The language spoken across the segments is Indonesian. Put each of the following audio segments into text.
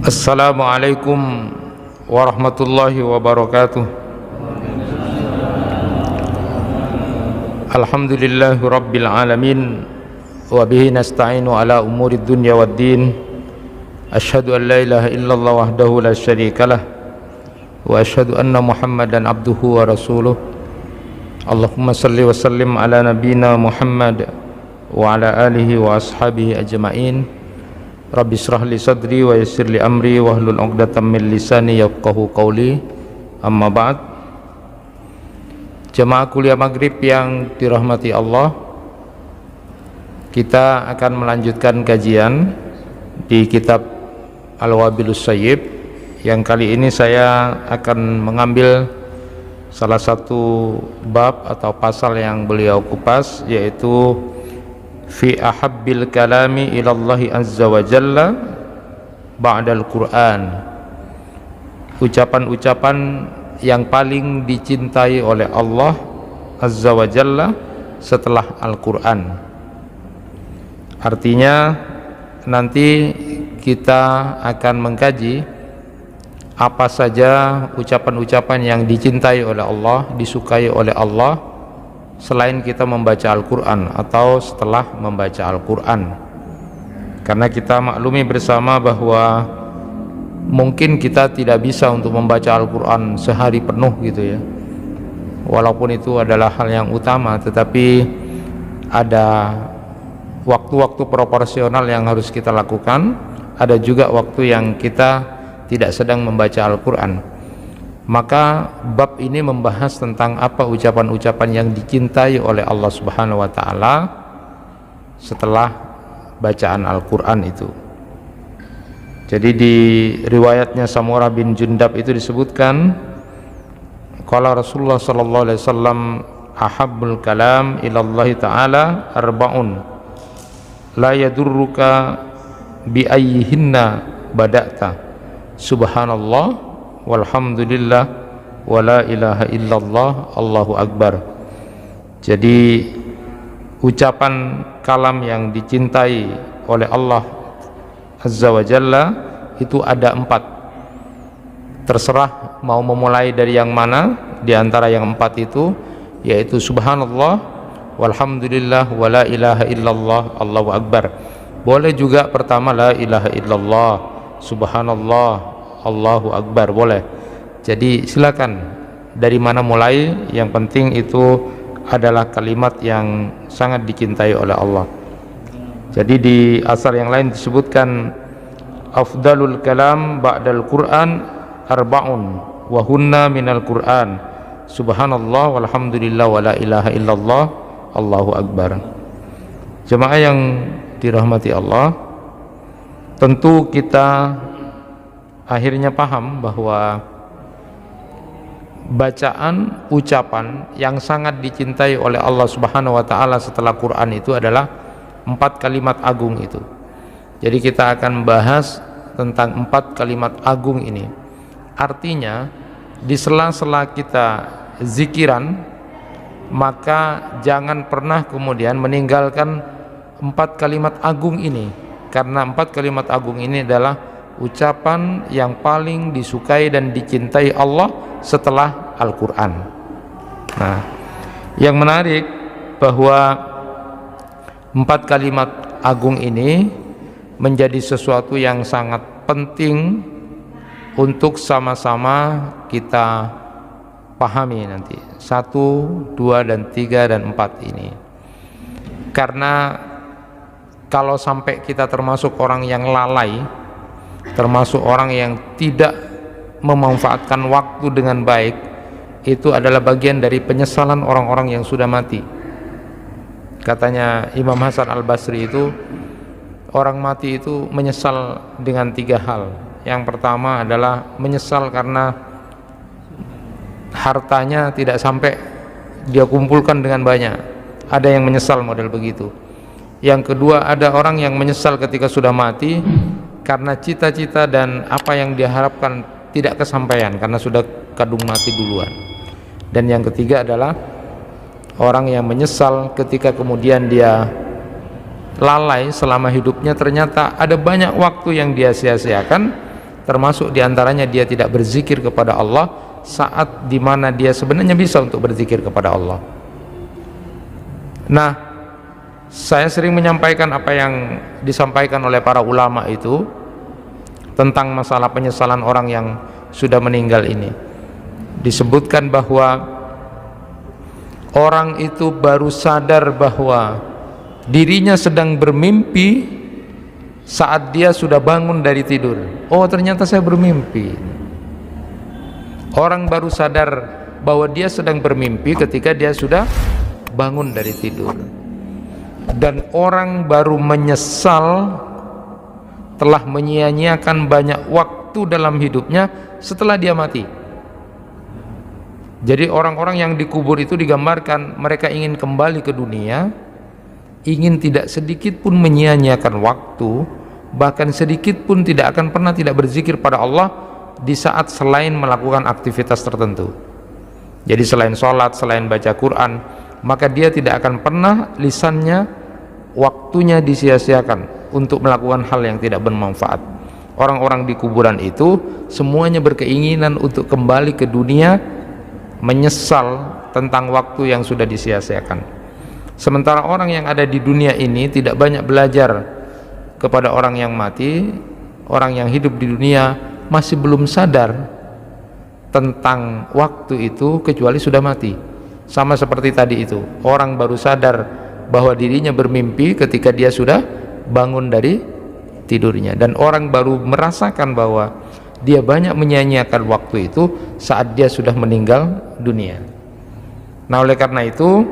Assalamualaikum warahmatullahi wabarakatuh. Alhamdulillahi rabbil alamin, wa bihi nasta'inu ala umuri dunya waddin. Asyhadu an la ilaha illallah wahdahu la syarikalah, wa asyhadu anna Muhammadan abduhu wa rasuluh. Allahumma salli wa sallim ala nabiyyina Muhammad wa ala alihi wa ashabihi ajma'in. Rabbi shrah li sadri wa yassir li amri wahlul 'uqdatam min lisani yafqahu qawli. Amma ba'd. Jemaah kuliah maghrib yang dirahmati Allah, kita akan melanjutkan kajian di kitab Al-Wabilus Shayyib, yang kali ini saya akan mengambil salah satu bab atau pasal yang beliau kupas, yaitu fi ahabbil kalami ilallahi azza wa jalla ba'dal Qur'an, ucapan-ucapan yang paling dicintai oleh Allah azza wa jalla setelah Al-Qur'an. Artinya nanti kita akan mengkaji apa saja ucapan-ucapan yang dicintai oleh Allah, disukai oleh Allah selain kita membaca Al-Quran atau setelah membaca Al-Quran. Karena kita maklumi bersama bahwa mungkin kita tidak bisa untuk membaca Al-Quran sehari penuh gitu ya, walaupun itu adalah hal yang utama, tetapi ada waktu-waktu proporsional yang harus kita lakukan. Ada juga waktu yang kita tidak sedang membaca Al-Quran. Maka bab ini membahas tentang apa ucapan-ucapan yang dicintai oleh Allah Subhanahu wa taala setelah bacaan Al-Qur'an itu. Jadi di riwayatnya Samurah bin Jundab itu disebutkan, qala Rasulullah sallallahu alaihi wasallam, ahabbul kalam ila Allah taala arba'un la yadurruka bi ayyihinna bada'ta, subhanallah walhamdulillah wa la ilaha illallah Allahu akbar. Jadi ucapan kalam yang dicintai oleh Allah azza wa jalla itu ada 4. Terserah mau memulai dari yang mana di antara yang 4 itu, yaitu subhanallah walhamdulillah wa la ilaha illallah Allahu akbar. Boleh juga pertama la ilaha illallah, subhanallah, Allahu akbar, boleh. Jadi silakan dari mana mulai, yang penting itu adalah kalimat yang sangat dicintai oleh Allah. Jadi di asar yang lain disebutkan afdalul kalam ba'dal Qur'an arba'un wa hunna minal Qur'an, subhanallah walhamdulillah wa la ilaha illallah Allahu akbar. Jemaah yang dirahmati Allah, tentu kita akhirnya paham bahwa bacaan ucapan yang sangat dicintai oleh Allah Subhanahu wa taala setelah Quran itu adalah 4 kalimat agung itu. Jadi kita akan bahas tentang 4 kalimat agung ini. Artinya di sela-sela kita zikiran, maka jangan pernah kemudian meninggalkan 4 kalimat agung ini, karena 4 kalimat agung ini adalah ucapan yang paling disukai dan dicintai Allah setelah Al-Quran. Nah, yang menarik bahwa 4 kalimat agung ini menjadi sesuatu yang sangat penting untuk sama-sama kita pahami nanti 1, 2, dan 3, dan 4 ini. Karena kalau sampai kita termasuk orang yang lalai, termasuk orang yang tidak memanfaatkan waktu dengan baik, itu adalah bagian dari penyesalan orang-orang yang sudah mati. Katanya Imam Hasan Al-Basri itu, orang mati itu menyesal dengan 3 hal. Yang pertama adalah menyesal karena hartanya tidak sampai dia kumpulkan dengan banyak. Ada yang menyesal model begitu. Yang kedua, ada orang yang menyesal ketika sudah mati karena cita-cita dan apa yang diharapkan tidak kesampaian karena sudah kadung mati duluan. Dan yang ketiga adalah orang yang menyesal ketika kemudian dia lalai selama hidupnya, ternyata ada banyak waktu yang dia sia-siakan termasuk diantaranya dia tidak berzikir kepada Allah saat dimana dia sebenarnya bisa untuk berzikir kepada Allah. Nah, saya sering menyampaikan apa yang disampaikan oleh para ulama itu tentang masalah penyesalan orang yang sudah meninggal ini. Disebutkan bahwa orang itu baru sadar bahwa dirinya sedang bermimpi saat dia sudah bangun dari tidur. Oh, ternyata saya bermimpi. Orang baru sadar bahwa dia sedang bermimpi ketika dia sudah bangun dari tidur. Dan orang baru menyesal telah menyia-nyiakan banyak waktu dalam hidupnya setelah dia mati. Jadi orang-orang yang dikubur itu digambarkan mereka ingin kembali ke dunia, ingin tidak sedikit pun menyia-nyiakan waktu, bahkan sedikit pun tidak akan pernah tidak berzikir pada Allah di saat selain melakukan aktivitas tertentu. Jadi selain sholat, selain baca Quran, maka dia tidak akan pernah lisannya waktunya disia-siakan untuk melakukan hal yang tidak bermanfaat. Orang-orang di kuburan itu semuanya berkeinginan untuk kembali ke dunia, menyesal tentang waktu yang sudah disia-siakan. Sementara orang yang ada di dunia ini tidak banyak belajar kepada orang yang mati. Orang yang hidup di dunia masih belum sadar tentang waktu itu kecuali sudah mati. Sama seperti tadi itu, orang baru sadar bahwa dirinya bermimpi ketika dia sudah bangun dari tidurnya, dan orang baru merasakan bahwa dia banyak menyia-nyiakan waktu itu saat dia sudah meninggal dunia. Nah, oleh karena itu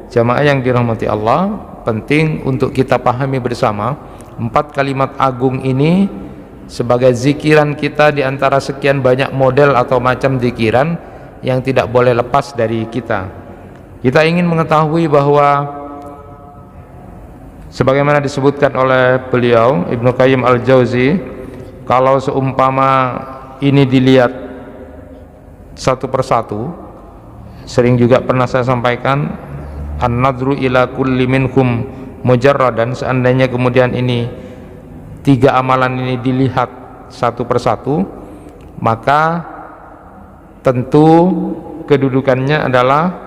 jamaah yang dirahmati Allah, penting untuk kita pahami bersama 4 kalimat agung ini sebagai zikiran kita di antara sekian banyak model atau macam zikiran yang tidak boleh lepas dari kita. Kita ingin mengetahui bahwa sebagaimana disebutkan oleh beliau Ibnu Qayyim Al-Jauzi, kalau seumpama ini dilihat satu persatu, sering juga pernah saya sampaikan, an-nadru ila kulli minhum mujarradan, seandainya kemudian ini 3 amalan ini dilihat satu persatu, maka tentu kedudukannya adalah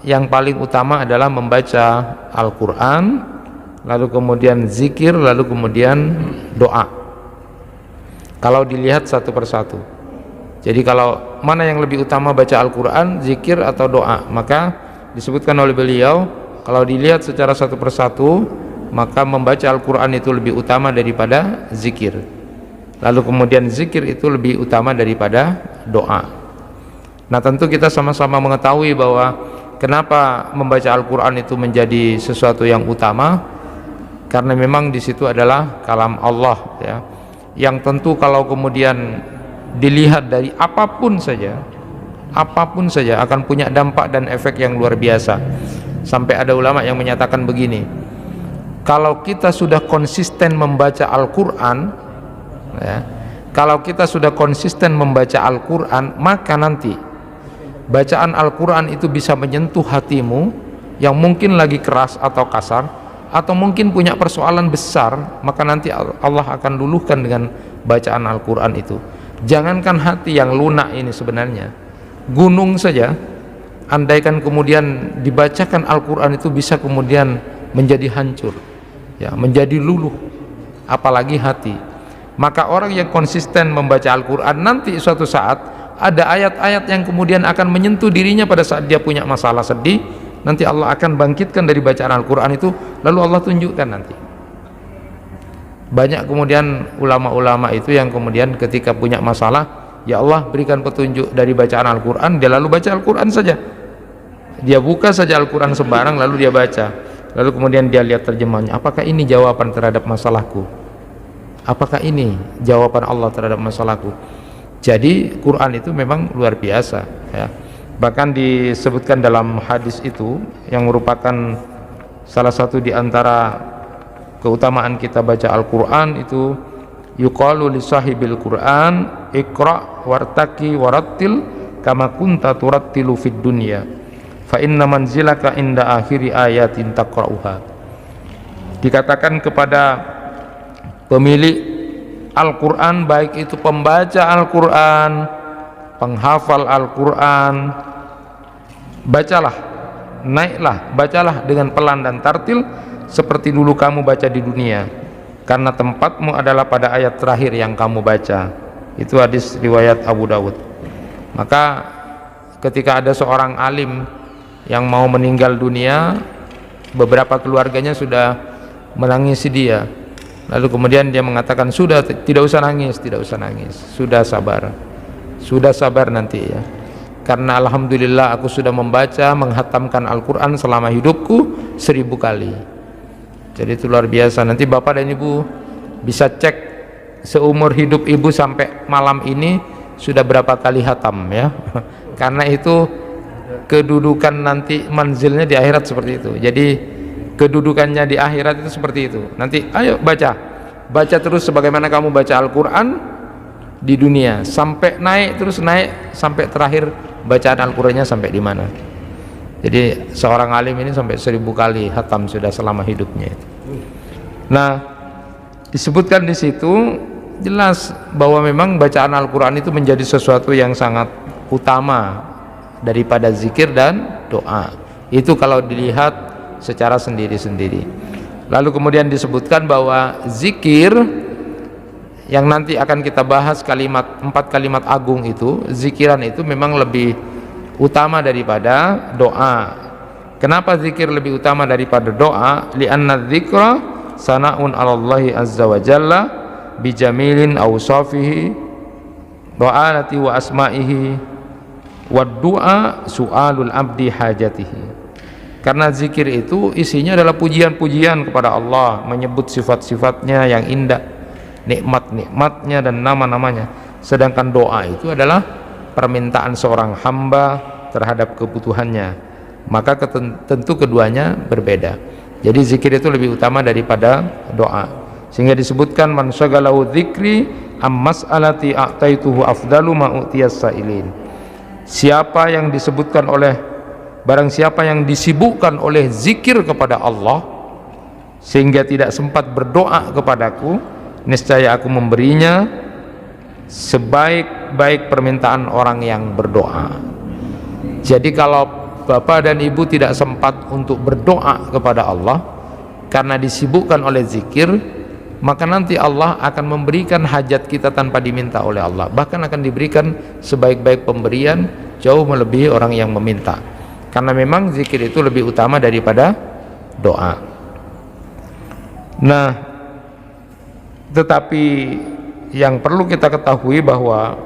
yang paling utama adalah membaca Al-Quran, lalu kemudian zikir, lalu kemudian doa. Kalau dilihat satu persatu, jadi kalau mana yang lebih utama, baca Al-Quran, zikir, atau doa, maka disebutkan oleh beliau kalau dilihat secara satu persatu, maka membaca Al-Quran itu lebih utama daripada zikir, lalu kemudian zikir itu lebih utama daripada doa. Nah, tentu kita sama-sama mengetahui bahwa kenapa membaca Al-Quran itu menjadi sesuatu yang utama, karena memang di situ adalah kalam Allah, ya, yang tentu kalau kemudian dilihat dari apapun saja akan punya dampak dan efek yang luar biasa. Sampai ada ulama yang menyatakan begini, kalau kita sudah konsisten membaca Al-Quran, ya, kalau kita sudah konsisten membaca Al-Quran, maka nanti bacaan Al-Quran itu bisa menyentuh hatimu yang mungkin lagi keras atau kasar, atau mungkin punya persoalan besar, maka nanti Allah akan luluhkan dengan bacaan Al-Quran itu. Jangankan hati yang lunak ini, sebenarnya gunung saja, andaikan kemudian dibacakan Al-Quran itu bisa kemudian menjadi hancur, ya, menjadi luluh, apalagi hati. Maka orang yang konsisten membaca Al-Quran, nanti suatu saat ada ayat-ayat yang kemudian akan menyentuh dirinya pada saat dia punya masalah sedih, nanti Allah akan bangkitkan dari bacaan Al-Quran itu, lalu Allah tunjukkan nanti. Banyak kemudian ulama-ulama itu yang kemudian ketika punya masalah, ya Allah berikan petunjuk dari bacaan Al-Quran, dia lalu baca Al-Quran saja, dia buka saja Al-Quran sembarang lalu dia baca, lalu kemudian dia lihat terjemahnya, apakah ini jawaban terhadap masalahku, apakah ini jawaban Allah terhadap masalahku. Jadi Quran itu memang luar biasa, ya. Bahkan disebutkan dalam hadis itu yang merupakan salah satu di antara keutamaan kita baca Al-Quran itu, yuqalu li sahibil Quran iqra wartaqi warattil kama kunta turattilu fid dunya fa inna manzilaka inda akhiri ayatin taqra'uha. Dikatakan kepada pemilik Al-Quran, baik itu pembaca Al-Quran, penghafal Al-Quran, bacalah, naiklah, bacalah dengan pelan dan tartil seperti dulu kamu baca di dunia, karena tempatmu adalah pada ayat terakhir yang kamu baca. Itu hadis riwayat Abu Dawud. Maka ketika ada seorang alim yang mau meninggal dunia, beberapa keluarganya sudah menangisi dia. Lalu kemudian dia mengatakan, sudah, tidak usah nangis, sudah sabar nanti ya, karena alhamdulillah aku sudah membaca, menghatamkan Al-Quran selama hidupku 1000 kali. Jadi itu luar biasa. Nanti bapak dan ibu bisa cek seumur hidup ibu sampai malam ini sudah berapa kali hatam ya. Karena itu kedudukan nanti manzilnya di akhirat seperti itu. Jadi kedudukannya di akhirat itu seperti itu. Nanti ayo baca terus sebagaimana kamu baca Al-Quran di dunia, sampai naik sampai terakhir bacaan Al-Qurannya sampai di mana. Jadi seorang alim ini sampai 1000 kali hatam sudah selama hidupnya. Nah, disebutkan di situ jelas bahwa memang bacaan Al-Quran itu menjadi sesuatu yang sangat utama daripada zikir dan doa. Itu kalau dilihat secara sendiri-sendiri. Lalu kemudian disebutkan bahwa zikir yang nanti akan kita bahas, 4 kalimat agung itu, zikiran itu memang lebih utama daripada doa. Kenapa zikir lebih utama daripada doa? Li'anna dzikra sana'un 'alallahi azza wa jalla bijamilin awsafihi wa'alati wa asma'ihi wa du'a su'alul abdi hajatihi. Karena zikir itu isinya adalah pujian-pujian kepada Allah, menyebut sifat-sifatnya yang indah, nikmat-nikmatnya dan nama-namanya. Sedangkan doa itu adalah permintaan seorang hamba terhadap kebutuhannya. Maka tentu keduanya berbeda. Jadi zikir itu lebih utama daripada doa. Sehingga disebutkan, man syagalahu dzikri am mas'alati a'taituhu afdalu ma u'tiyas sa'ilin. Barang siapa yang disibukkan oleh zikir kepada Allah sehingga tidak sempat berdoa kepadaku, niscaya aku memberinya sebaik-baik permintaan orang yang berdoa. Jadi kalau bapak dan ibu tidak sempat untuk berdoa kepada Allah karena disibukkan oleh zikir, maka nanti Allah akan memberikan hajat kita tanpa diminta oleh Allah, bahkan akan diberikan sebaik-baik pemberian, jauh melebihi orang yang meminta. Karena memang zikir itu lebih utama daripada doa. Nah, tetapi yang perlu kita ketahui bahwa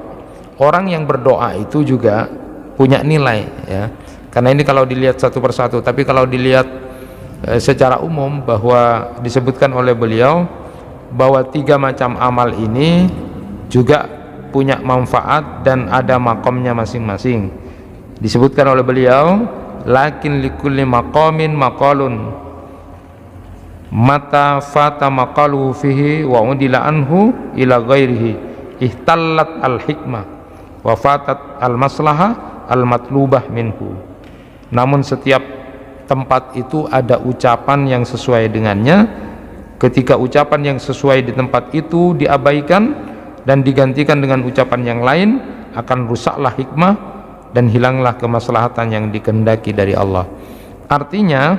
orang yang berdoa itu juga punya nilai ya. Karena ini kalau dilihat satu persatu, tapi kalau dilihat secara umum, bahwa disebutkan oleh beliau bahwa 3 macam amal ini juga punya manfaat dan ada makomnya masing-masing. Disebutkan oleh beliau, lakin likulli maqamin maqalun mata fata maqaluhu fihi wa udila anhu ila ghairihi ihtallat al hikmah wa fatat al maslahah al matlubah minhu. Namun setiap tempat itu ada ucapan yang sesuai dengannya. Ketika ucapan yang sesuai di tempat itu diabaikan dan digantikan dengan ucapan yang lain, akan rusaklah hikmah dan hilanglah kemaslahatan yang dikehendaki dari Allah. Artinya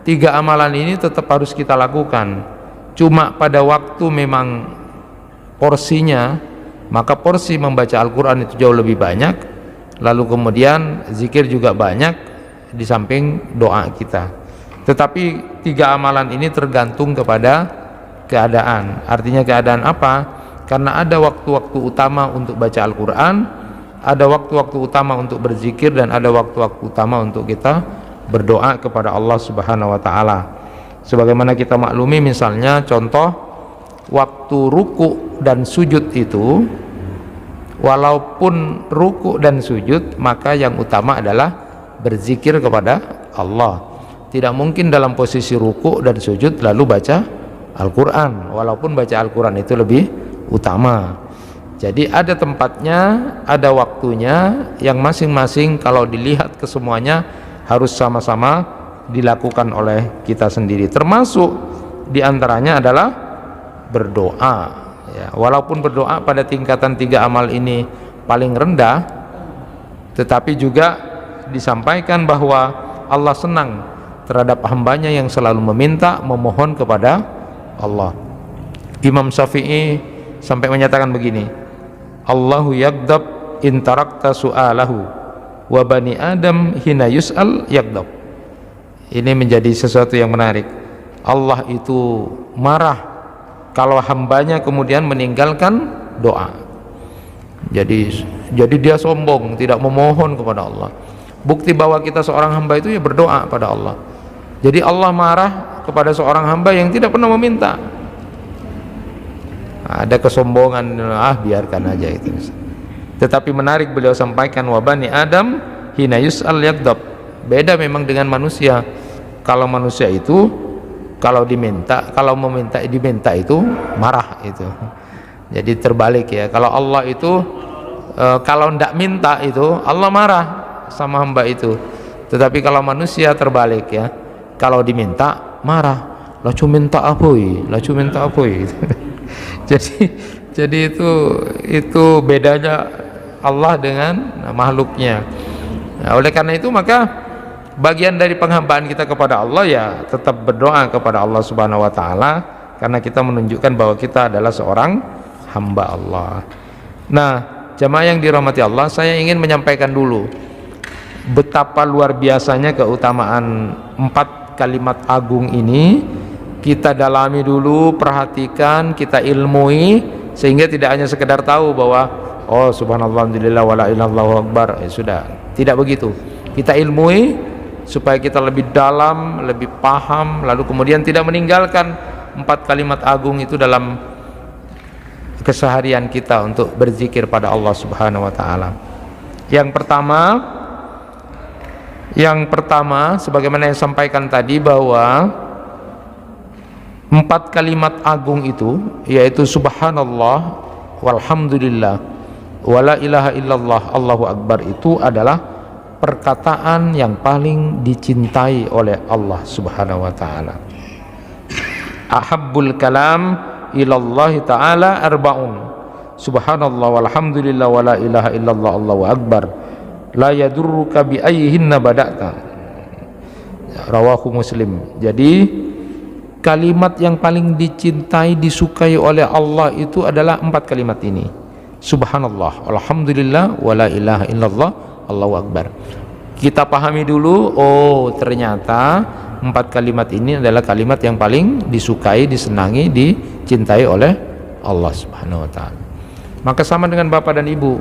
3 amalan ini tetap harus kita lakukan. Cuma pada waktu memang porsinya, maka porsi membaca Al-Quran itu jauh lebih banyak, lalu kemudian zikir juga banyak di samping doa kita. Tetapi 3 amalan ini tergantung kepada keadaan. Artinya keadaan apa? Karena ada waktu-waktu utama untuk baca Al-Quran, ada waktu-waktu utama untuk berzikir, dan ada waktu-waktu utama untuk kita berdoa kepada Allah Subhanahu wa taala. Sebagaimana kita maklumi, misalnya contoh waktu ruku dan sujud itu, walaupun ruku dan sujud, maka yang utama adalah berzikir kepada Allah. Tidak mungkin dalam posisi ruku dan sujud lalu baca Al-Quran, walaupun baca Al-Quran itu lebih utama. Jadi ada tempatnya, ada waktunya, yang masing-masing kalau dilihat kesemuanya harus sama-sama dilakukan oleh kita sendiri. Termasuk diantaranya adalah berdoa ya, walaupun berdoa pada tingkatan 3 amal ini paling rendah, tetapi juga disampaikan bahwa Allah senang terhadap hambanya yang selalu meminta, memohon kepada Allah. Imam Syafi'i sampai menyatakan begini, Allahu yaghdab in tarakta su'alahu wa bani adam hina yus'al yaghdab. Ini menjadi sesuatu yang menarik. Allah itu marah kalau hambanya kemudian meninggalkan doa. Jadi dia sombong, tidak memohon kepada Allah. Bukti bahwa kita seorang hamba itu ya berdoa pada Allah. Jadi Allah marah kepada seorang hamba yang tidak pernah meminta. Ada kesombongan, biarkan aja itu. Tetapi menarik beliau sampaikan, wa bani adam hina yus'al yaghdab. Beda memang dengan manusia. Kalau manusia itu kalau diminta itu marah itu. Jadi terbalik ya. Kalau Allah itu kalau ndak minta itu Allah marah sama hamba itu. Tetapi kalau manusia terbalik ya. Kalau diminta marah. Lah cuma minta apa? Jadi itu bedanya Allah dengan makhluknya. Nah, oleh karena itu maka bagian dari penghambaan kita kepada Allah ya tetap berdoa kepada Allah Subhanahu wa taala, karena kita menunjukkan bahwa kita adalah seorang hamba Allah. Nah, jamaah yang dirahmati Allah, saya ingin menyampaikan dulu betapa luar biasanya keutamaan 4 kalimat agung ini. Kita dalami dulu, perhatikan, kita ilmui, sehingga tidak hanya sekedar tahu bahwa oh subhanallah alhamdulillah wala ilaha illallah akbar, sudah. Tidak begitu. Kita ilmui supaya kita lebih dalam, lebih paham, lalu kemudian tidak meninggalkan 4 kalimat agung itu dalam keseharian kita untuk berzikir pada Allah Subhanahu wa taala. Yang pertama sebagaimana yang sampaikan tadi bahwa 4 kalimat agung itu yaitu subhanallah walhamdulillah wala ilaha illallah allahu akbar, itu adalah perkataan yang paling dicintai oleh Allah Subhanahu wa taala. Ahabbul kalam ilallahi taala arba'un, subhanallah walhamdulillah wala ilaha illallah allahu akbar, la yadurruka bi ayyihinna bada'ta, rawahu Muslim. Jadi kalimat yang paling dicintai, disukai oleh Allah itu adalah 4 kalimat ini. Subhanallah, alhamdulillah, wala ilaha illallah, Allahu akbar. Kita pahami dulu, oh ternyata 4 kalimat ini adalah kalimat yang paling disukai, disenangi, dicintai oleh Allah Subhanahu wa taala. Maka sama dengan bapak dan ibu,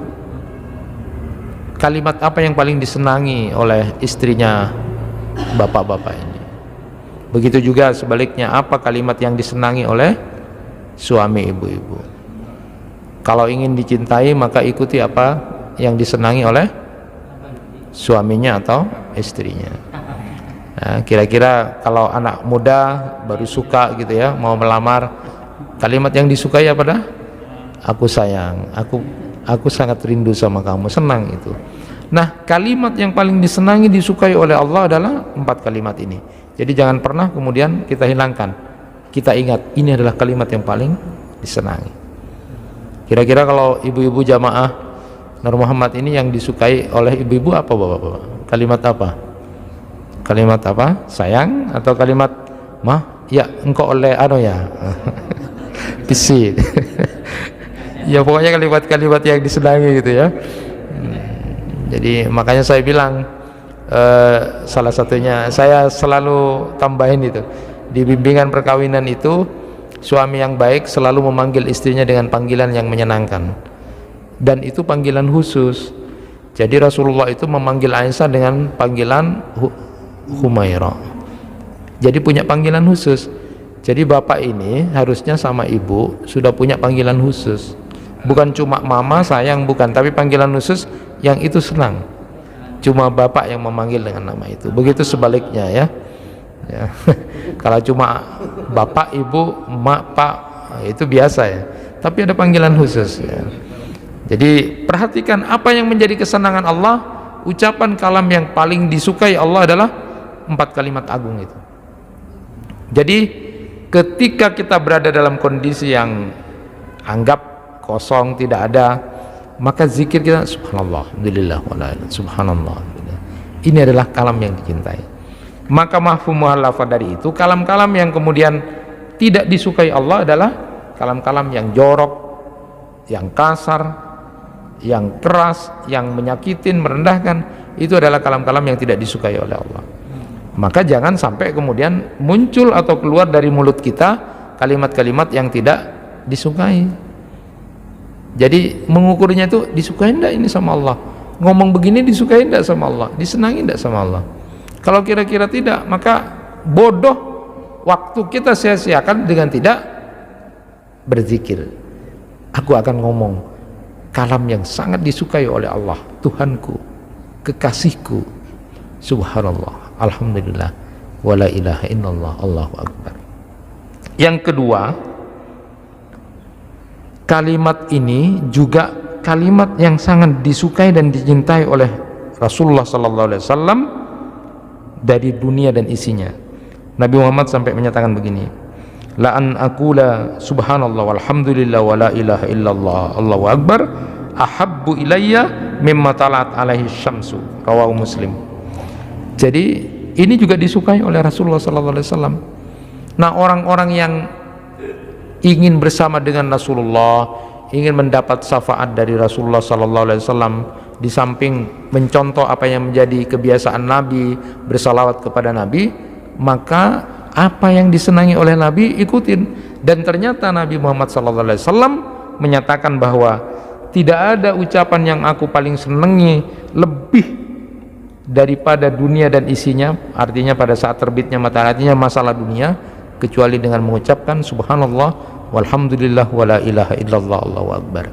kalimat apa yang paling disenangi oleh istrinya bapak-bapak ini? Begitu juga sebaliknya, apa kalimat yang disenangi oleh suami ibu-ibu? Kalau ingin dicintai maka ikuti apa yang disenangi oleh suaminya atau istrinya. Nah, kira-kira kalau anak muda baru suka gitu ya, mau melamar, kalimat yang disukai apa dah? Aku sayang, aku sangat rindu sama kamu, senang itu. Nah, kalimat yang paling disenangi, disukai oleh Allah adalah 4 kalimat ini. Jadi jangan pernah kemudian kita hilangkan. Kita ingat, ini adalah kalimat yang paling disenangi. Kira-kira kalau ibu-ibu jamaah Nur Muhammad ini yang disukai oleh ibu-ibu apa bapak-bapak? Kalimat apa? Kalimat apa? Sayang atau kalimat mah? Ya, engkau oleh ya. Pisit. Ya pokoknya kalimat-kalimat yang disenangi gitu ya. Jadi makanya saya bilang salah satunya saya selalu tambahin itu, di bimbingan perkawinan itu suami yang baik selalu memanggil istrinya dengan panggilan yang menyenangkan, dan itu panggilan khusus. Jadi Rasulullah itu memanggil Aisyah dengan panggilan Humaira, jadi punya panggilan khusus. Jadi bapak ini harusnya sama ibu sudah punya panggilan khusus, bukan cuma mama sayang, bukan, tapi panggilan khusus yang itu senang. Cuma bapak yang memanggil dengan nama itu. Begitu sebaliknya ya. Kalau cuma bapak, ibu, mak, pak, itu biasa ya. Tapi ada panggilan khusus ya. Jadi perhatikan apa yang menjadi kesenangan Allah. Ucapan kalam yang paling disukai Allah adalah 4 kalimat agung itu. Jadi ketika kita berada dalam kondisi yang anggap kosong, tidak ada, maka zikir kita subhanallah, alhamdulillah, wala ilaha illallah, subhanallah. Ini adalah kalam yang dicintai. Maka mafhum muhalafah dari itu, kalam-kalam yang kemudian tidak disukai Allah adalah kalam-kalam yang jorok, yang kasar, yang keras, yang menyakitin, merendahkan. Itu adalah kalam-kalam yang tidak disukai oleh Allah. Maka jangan sampai kemudian muncul atau keluar dari mulut kita kalimat-kalimat yang tidak disukai. Jadi mengukurnya itu disukai enggak ini sama Allah, ngomong begini disukai enggak sama Allah, disenangi enggak sama Allah. Kalau kira-kira tidak, maka bodoh waktu kita sia-siakan dengan tidak berzikir. Aku akan ngomong kalam yang sangat disukai oleh Allah, Tuhanku, kekasihku, subhanallah, alhamdulillah, wala ilaha illallah, Allahu akbar. Yang kedua, kalimat ini juga kalimat yang sangat disukai dan dicintai oleh Rasulullah sallallahu alaihi wasallam dari dunia dan isinya. Nabi Muhammad sampai menyatakan begini, la an aqula subhanallah walhamdulillah wa la ilaha illallah Allahu akbar ahabbu ilayya mimma talat alaihi syamsu, rawahu Muslim. Jadi ini juga disukai oleh Rasulullah sallallahu alaihi wasallam. Nah, orang-orang yang ingin bersama dengan Rasulullah, ingin mendapat syafaat dari Rasulullah sallallahu alaihi wasallam, di samping mencontoh apa yang menjadi kebiasaan Nabi, bersalawat kepada Nabi, maka apa yang disenangi oleh Nabi ikutin. Dan ternyata Nabi Muhammad sallallahu alaihi wasallam menyatakan bahwa tidak ada ucapan yang aku paling senangi lebih daripada dunia dan isinya, artinya pada saat terbitnya matahari, artinya masalah dunia, kecuali dengan mengucapkan subhanallah walhamdulillah wala ilaha illallah Allahu akbar.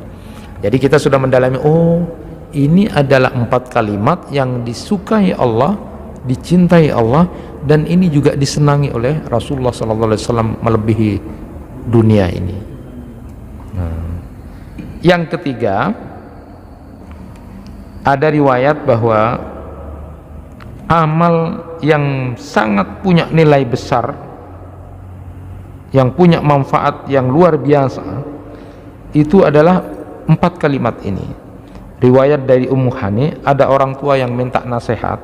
Jadi kita sudah mendalami, oh ini adalah 4 kalimat yang disukai Allah, dicintai Allah, dan ini juga disenangi oleh Rasulullah sallallahu alaihi wasallam melebihi dunia ini. Yang ketiga, ada riwayat bahwa amal yang sangat punya nilai besar, yang punya manfaat yang luar biasa, itu adalah 4 kalimat ini. Riwayat dari Ummu Hani, ada orang tua yang minta nasihat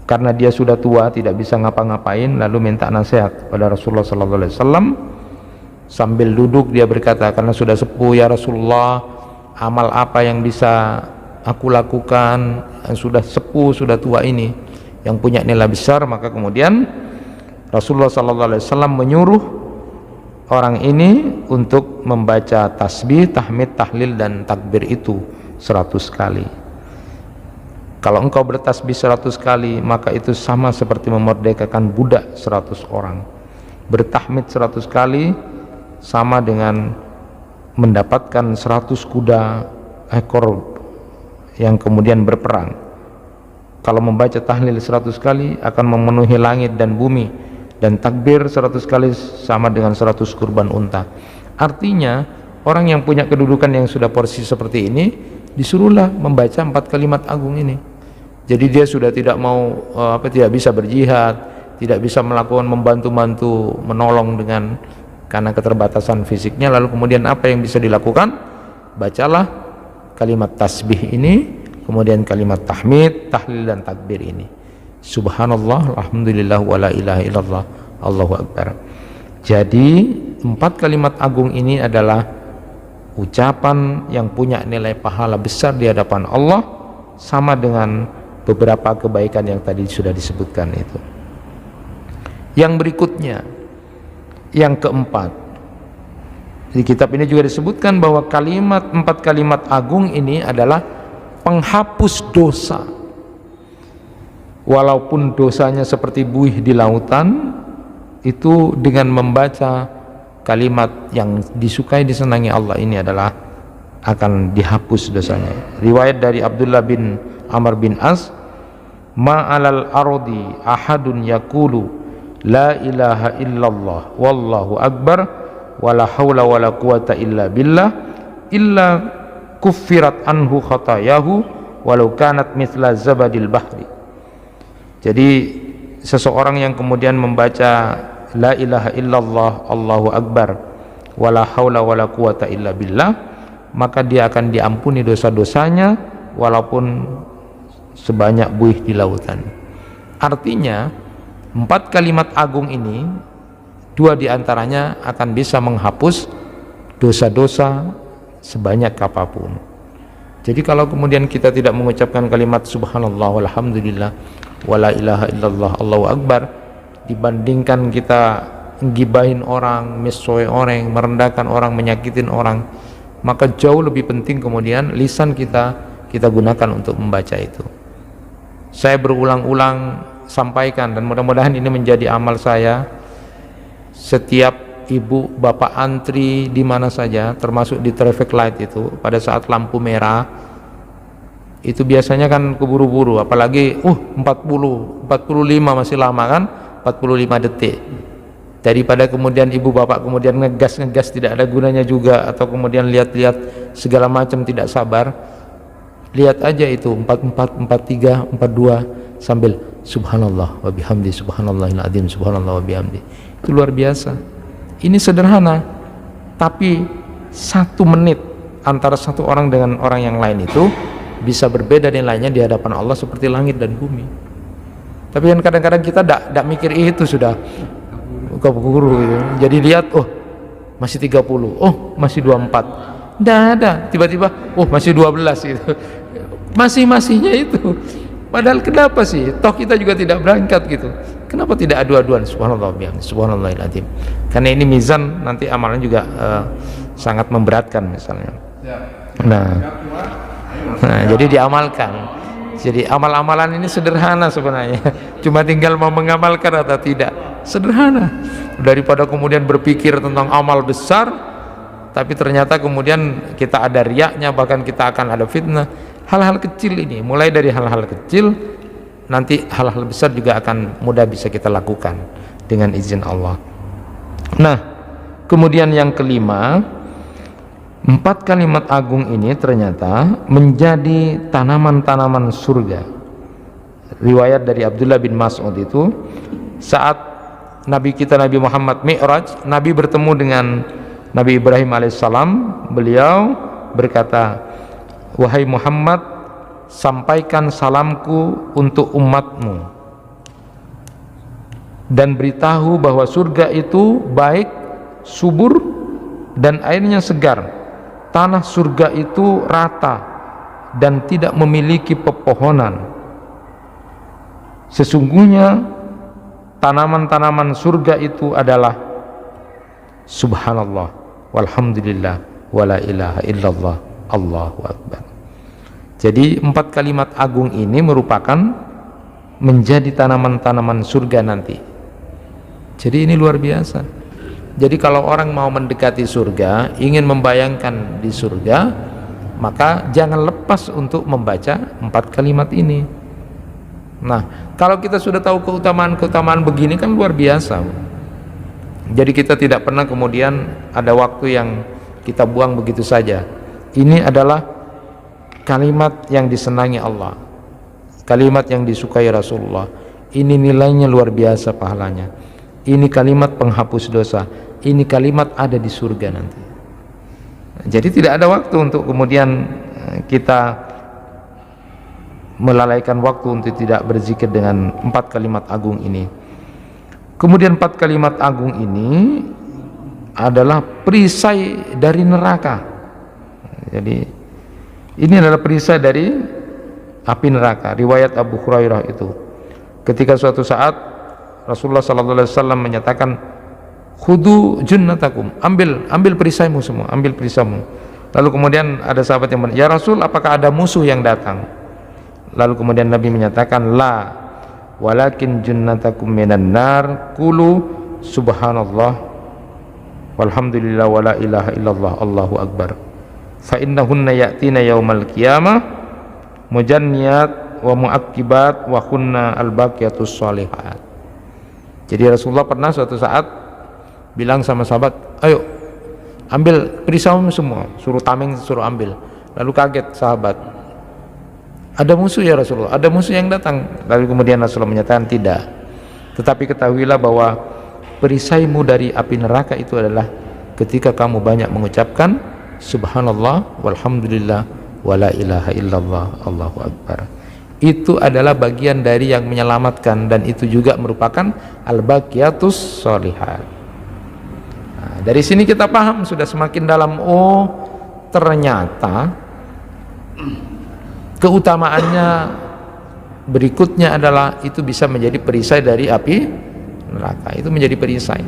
karena dia sudah tua, tidak bisa ngapa-ngapain, lalu minta nasihat kepada Rasulullah sallallahu alaihi wasallam. Sambil duduk dia berkata, karena sudah sepuh, ya Rasulullah, amal apa yang bisa aku lakukan yang sudah sepuh, sudah tua ini, yang punya nilai besar? Maka kemudian Rasulullah sallallahu alaihi wasallam menyuruh orang ini untuk membaca tasbih, tahmid, tahlil dan takbir itu 100 kali. Kalau engkau bertasbih 100 kali, maka itu sama seperti memerdekakan budak 100 orang. Bertahmid 100 kali sama dengan mendapatkan 100 kuda ekor yang kemudian berperang. Kalau membaca tahlil 100 kali akan memenuhi langit dan bumi, dan takbir 100 kali sama dengan 100 kurban unta. Artinya orang yang punya kedudukan yang sudah porsi seperti ini disuruhlah membaca 4 kalimat agung ini. Jadi dia sudah tidak mau tidak bisa berjihad, tidak bisa melakukan membantu-bantu, menolong dengan karena keterbatasan fisiknya. Lalu kemudian apa yang bisa dilakukan? Bacalah kalimat tasbih ini, kemudian kalimat tahmid, tahlil dan takbir ini. Subhanallah, alhamdulillah, wala ilaha illallah, Allahu akbar. Jadi 4 kalimat agung ini adalah ucapan yang punya nilai pahala besar di hadapan Allah, sama dengan beberapa kebaikan yang tadi sudah disebutkan itu. Yang berikutnya, yang keempat, di kitab ini juga disebutkan bahwa 4 kalimat agung ini adalah penghapus dosa. Walaupun dosanya seperti buih di lautan, itu dengan membaca kalimat yang disukai disenangi Allah ini adalah akan dihapus dosanya. Riwayat dari Abdullah bin Amr bin As, ma'alal ardi ahadun yaqulu la ilaha illallah wallahu akbar wala haula wala quwata illa billah illa kuffirat anhu khatayahu walau kanat mithla zabadil bahri. Jadi seseorang yang kemudian membaca la ilaha illallah Allahu akbar wala haula wala quwata illa billah, maka dia akan diampuni dosa-dosanya walaupun sebanyak buih di lautan. Artinya 4 kalimat agung ini, 2 diantaranya akan bisa menghapus dosa-dosa sebanyak apapun. Jadi kalau kemudian kita tidak mengucapkan kalimat subhanallah walhamdulillah wala ilaha illallah Allahu akbar, dibandingkan kita gibahin orang, misoi orang, merendahkan orang, menyakitin orang, maka jauh lebih penting kemudian lisan kita gunakan untuk membaca itu. Saya berulang-ulang sampaikan, dan mudah-mudahan ini menjadi amal saya. Setiap ibu bapak antri di mana saja, termasuk di traffic light itu, pada saat lampu merah itu biasanya kan keburu-buru, apalagi 45 masih lama kan, 45 detik. Daripada kemudian ibu bapak kemudian ngegas tidak ada gunanya juga, atau kemudian lihat-lihat segala macam tidak sabar, lihat aja itu 44, 43, 42 sambil subhanallah wa bihamdi subhanallahil adzim subhanallah wa bihamdi. Itu luar biasa. Ini sederhana, tapi 1 menit antara satu orang dengan orang yang lain itu bisa berbeda nilainya di hadapan Allah seperti langit dan bumi. Tapi kan kadang-kadang kita tidak mikir itu, sudah keburu gitu. Jadi lihat, oh masih 30, oh masih 24, tidak ada, tiba-tiba oh masih 12 gitu. Masih-masihnya itu. Padahal kenapa sih? Toh kita juga tidak berangkat gitu. Kenapa tidak adu-aduan subhanallah bihamdi subhanallahil adzim? Karena ini mizan, nanti amalan juga sangat memberatkan misalnya. Nah, jadi diamalkan. Jadi amal-amalan ini sederhana sebenarnya. Cuma tinggal mau mengamalkan atau tidak. Sederhana. Daripada kemudian berpikir tentang amal besar, tapi ternyata kemudian kita ada riaknya, bahkan kita akan ada fitnah. Hal-hal kecil ini, mulai dari hal-hal kecil, nanti hal-hal besar juga akan mudah bisa kita lakukan dengan izin Allah. Nah, kemudian yang kelima, 4 kalimat agung ini ternyata menjadi tanaman-tanaman surga. Riwayat dari Abdullah bin Mas'ud itu, saat Nabi kita Nabi Muhammad Mi'raj, Nabi bertemu dengan Nabi Ibrahim alaihissalam, beliau berkata, wahai Muhammad, sampaikan salamku untuk umatmu dan beritahu bahwa surga itu baik, subur, dan airnya segar. Tanah surga itu rata dan tidak memiliki pepohonan. Sesungguhnya tanaman-tanaman surga itu adalah subhanallah walhamdulillah wala ilaha illallah Allahu akbar. Jadi 4 kalimat agung ini merupakan menjadi tanaman-tanaman surga nanti. Jadi ini luar biasa. Jadi kalau orang mau mendekati surga, ingin membayangkan di surga, maka jangan lepas untuk membaca 4 kalimat ini. Nah, kalau kita sudah tahu keutamaan-keutamaan begini kan luar biasa. Jadi kita tidak pernah kemudian ada waktu yang kita buang begitu saja. Ini adalah kalimat yang disenangi Allah, kalimat yang disukai Rasulullah. Ini nilainya luar biasa pahalanya. Ini kalimat penghapus dosa. Ini kalimat ada di surga nanti. Jadi tidak ada waktu untuk kemudian kita melalaikan waktu untuk tidak berzikir dengan 4 kalimat agung ini. Kemudian 4 kalimat agung ini adalah perisai dari neraka. Jadi ini adalah perisai dari api neraka. Riwayat Abu Hurairah itu, ketika suatu saat Rasulullah SAW menyatakan, khudu junnatakum, ambil perisaimu semua, ambil perisaimu. Lalu kemudian ada sahabat yang bertanya, ya Rasul, apakah ada musuh yang datang? Lalu kemudian Nabi menyatakan, la walakin junnatakum minan nar, kulu subhanallah walhamdulillah wala ilaha illallah Allahu akbar, fa innahunna ya'tina yaumal qiyamah mujanniyat wa mu'aqibat wa kunna al-baqiyatus shalihat. Jadi Rasulullah pernah suatu saat bilang sama sahabat, ayo ambil perisaimu semua, suruh tameng, suruh ambil. Lalu kaget sahabat, ada musuh ya Rasulullah, ada musuh yang datang. Lalu kemudian Rasulullah menyatakan, tidak, tetapi ketahuilah bahwa perisaimu dari api neraka itu adalah ketika kamu banyak mengucapkan subhanallah walhamdulillah wala ilaha illallah Allahu akbar. Itu adalah bagian dari yang menyelamatkan, dan itu juga merupakan al-baqiyatus sholihat. Nah, dari sini kita paham sudah semakin dalam, oh ternyata keutamaannya berikutnya adalah itu bisa menjadi perisai dari api neraka, itu menjadi perisai,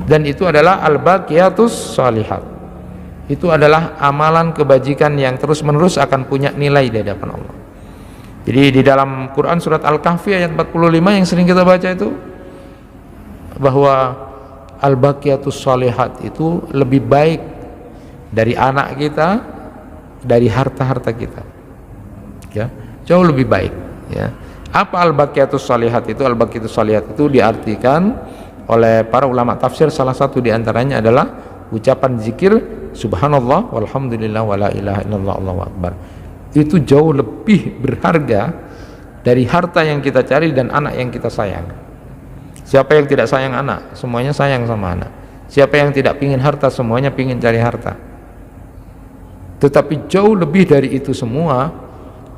dan itu adalah al-baqiyatus sholihat. Itu adalah amalan kebajikan yang terus menerus akan punya nilai di hadapan Allah. Jadi di dalam Quran surat Al-Kahfi ayat 45 yang sering kita baca itu, bahwa al-baqiyatus sholihat itu lebih baik dari anak kita, dari harta-harta kita, ya, jauh lebih baik, ya. Apa al-baqiyatus sholihat itu? Al-baqiyatus sholihat itu diartikan oleh para ulama tafsir, salah satu diantaranya adalah ucapan zikir subhanallah walhamdulillah wala ilaha illallah Allahu akbar. Itu jauh lebih berharga dari harta yang kita cari dan anak yang kita sayang. Siapa yang tidak sayang anak? Semuanya sayang sama anak. Siapa yang tidak pingin harta? Semuanya pingin cari harta. Tetapi jauh lebih dari itu semua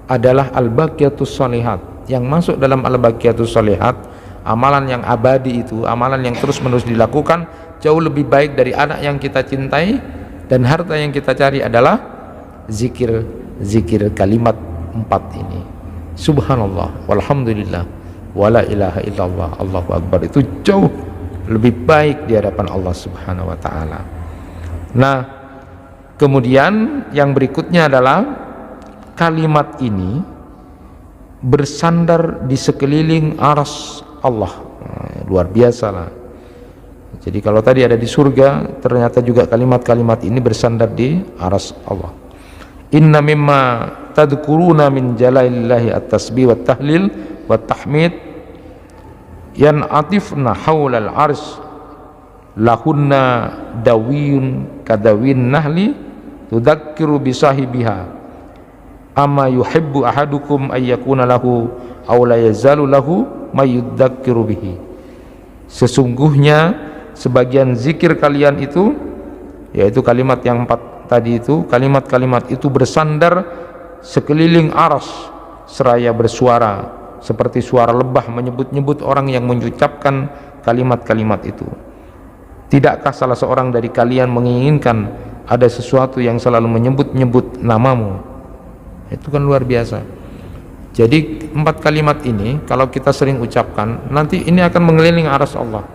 adalah al-baqiyatus sholihat. Yang masuk dalam al-baqiyatus sholihat, amalan yang abadi itu, amalan yang terus menerus dilakukan, jauh lebih baik dari anak yang kita cintai, dan harta yang kita cari adalah zikir kalimat 4 ini, subhanallah walhamdulillah wala ilaha illallah Allahu akbar. Itu jauh lebih baik di hadapan Allah subhanahu wa ta'ala. Nah, kemudian yang berikutnya adalah kalimat ini bersandar di sekeliling arsy Allah. Luar biasa lah. Jadi kalau tadi ada di surga, ternyata juga kalimat-kalimat ini bersandar di arsy Allah. Inna mimma tadkuruna min jalalillahi at-tasbih wa tahlil wa tahmid yan'atifna hawlal arsy lahunna dawiyun kadawin nahli tudakkiru bisahibiha amma yuhibbu ahadukum ayyakuna lahu aw la yazalu lahu mayudakkiru bihi. Sesungguhnya sebagian zikir kalian itu, yaitu kalimat yang 4 tadi itu, kalimat-kalimat itu bersandar sekeliling arsy seraya bersuara seperti suara lebah menyebut-nyebut orang yang mengucapkan kalimat-kalimat itu. Tidakkah salah seorang dari kalian menginginkan ada sesuatu yang selalu menyebut-nyebut namamu? Itu kan luar biasa. Jadi 4 kalimat ini kalau kita sering ucapkan, nanti ini akan mengelilingi arsy Allah,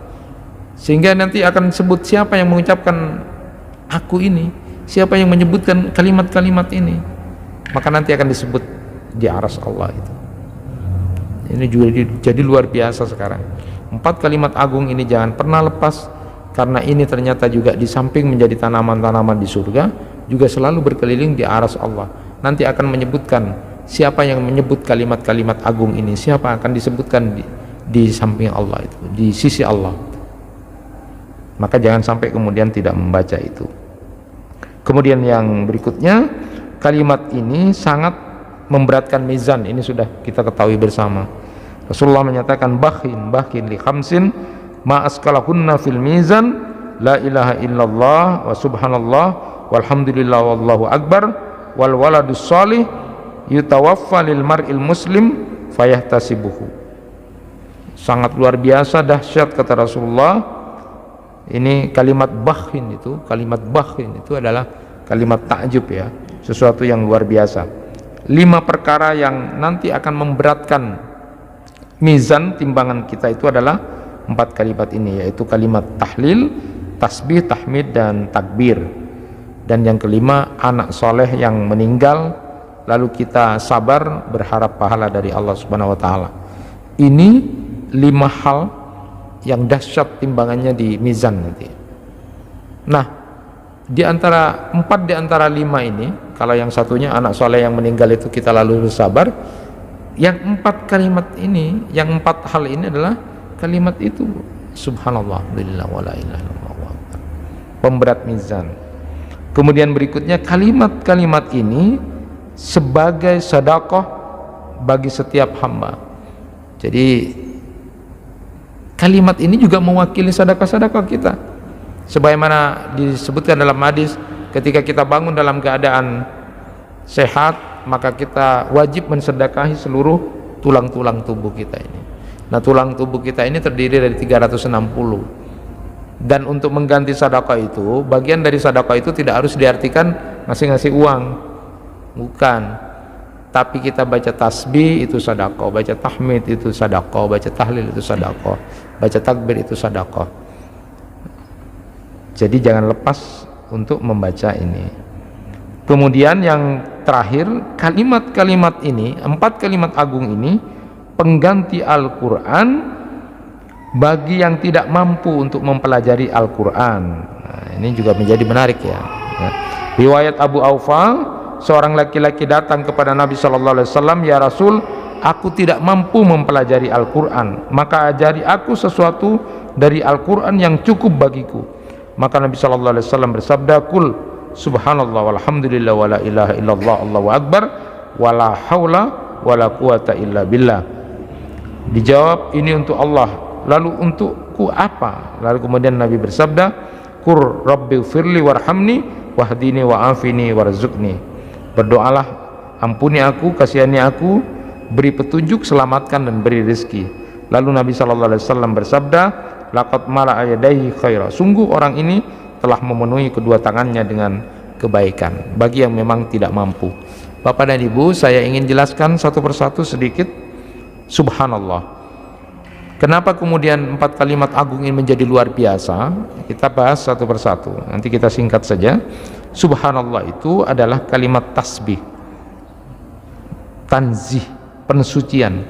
sehingga nanti akan sebut siapa yang mengucapkan aku ini, siapa yang menyebutkan kalimat-kalimat ini, maka nanti akan disebut di arsy Allah itu. Ini juga jadi luar biasa sekarang. 4 kalimat agung ini jangan pernah lepas, karena ini ternyata juga di samping menjadi tanaman-tanaman di surga, juga selalu berkeliling di arsy Allah. Nanti akan menyebutkan siapa yang menyebut kalimat-kalimat agung ini, siapa akan disebutkan di samping Allah itu, di sisi Allah. Maka jangan sampai kemudian tidak membaca itu. Kemudian yang berikutnya, kalimat ini sangat memberatkan mizan. Ini sudah kita ketahui bersama. Rasulullah menyatakan bakhin li khamsin ma askalahunna fil mizan la ilaha illallah wa subhanallah walhamdulillah wallahu akbar wal waladus shalih yutawaffa lil mar'il muslim fayahtasibuhu. Sangat luar biasa dahsyat kata Rasulullah. Ini kalimat bakhin itu adalah kalimat takjub, ya, sesuatu yang luar biasa. 5 perkara yang nanti akan memberatkan mizan timbangan kita itu adalah 4 kalimat ini, yaitu kalimat tahlil, tasbih, tahmid, dan takbir. Dan yang kelima, anak soleh yang meninggal lalu kita sabar berharap pahala dari Allah Subhanahu wa ta'ala. Ini 5 hal yang dahsyat timbangannya di mizan nanti. Nah, di antara 4 di antara 5 ini, kalau yang satunya anak soleh yang meninggal itu kita lalu bersabar, yang 4 kalimat ini, yang 4 hal ini adalah kalimat itu subhanallah walhamdulillah wala ilaha illallah, pemberat mizan. Kemudian berikutnya, kalimat-kalimat ini sebagai sedekah bagi setiap hamba. Jadi kalimat ini juga mewakili sedekah-sedekah kita. Sebagaimana disebutkan dalam hadis, ketika kita bangun dalam keadaan sehat, maka kita wajib mensedekahi seluruh tulang-tulang tubuh kita ini. Nah, tulang tubuh kita ini terdiri dari 360. Dan untuk mengganti sedekah itu, bagian dari sedekah itu tidak harus diartikan ngasih-ngasih uang. Bukan. Tapi kita baca tasbih itu sedekah, baca tahmid itu sedekah, baca tahlil itu sedekah, baca takbir itu sedekah. Jadi jangan lepas untuk membaca ini. Kemudian yang terakhir, kalimat-kalimat ini, 4 kalimat agung ini pengganti Al-Quran bagi yang tidak mampu untuk mempelajari Al-Quran. Nah, ini juga menjadi menarik ya. Riwayat Abu Aufa, seorang laki-laki datang kepada Nabi SAW, ya Rasul, aku tidak mampu mempelajari Al-Quran, maka ajari aku sesuatu dari Al-Quran yang cukup bagiku. Maka Nabi SAW bersabda, kul subhanallah walhamdulillah wala ilaha illallah allahu akbar wala haula wala quwata illa billah. Dijawab, ini untuk Allah. Lalu untukku apa? Lalu kemudian Nabi bersabda, qur rabbighfirli warhamni wahdini wa'afini warzuqni. Berdoalah, ampuni aku, kasihani aku, beri petunjuk, selamatkan dan beri rezeki. Lalu Nabi SAW bersabda, laqad mala'a yadayhi khaira. Sungguh orang ini telah memenuhi kedua tangannya dengan kebaikan. Bagi yang memang tidak mampu. Bapak dan Ibu, saya ingin jelaskan satu persatu sedikit. Subhanallah. Kenapa kemudian 4 kalimat agung ini menjadi luar biasa? Kita bahas satu persatu. Nanti kita singkat saja. Subhanallah itu adalah kalimat tasbih, tanzih, pensucian.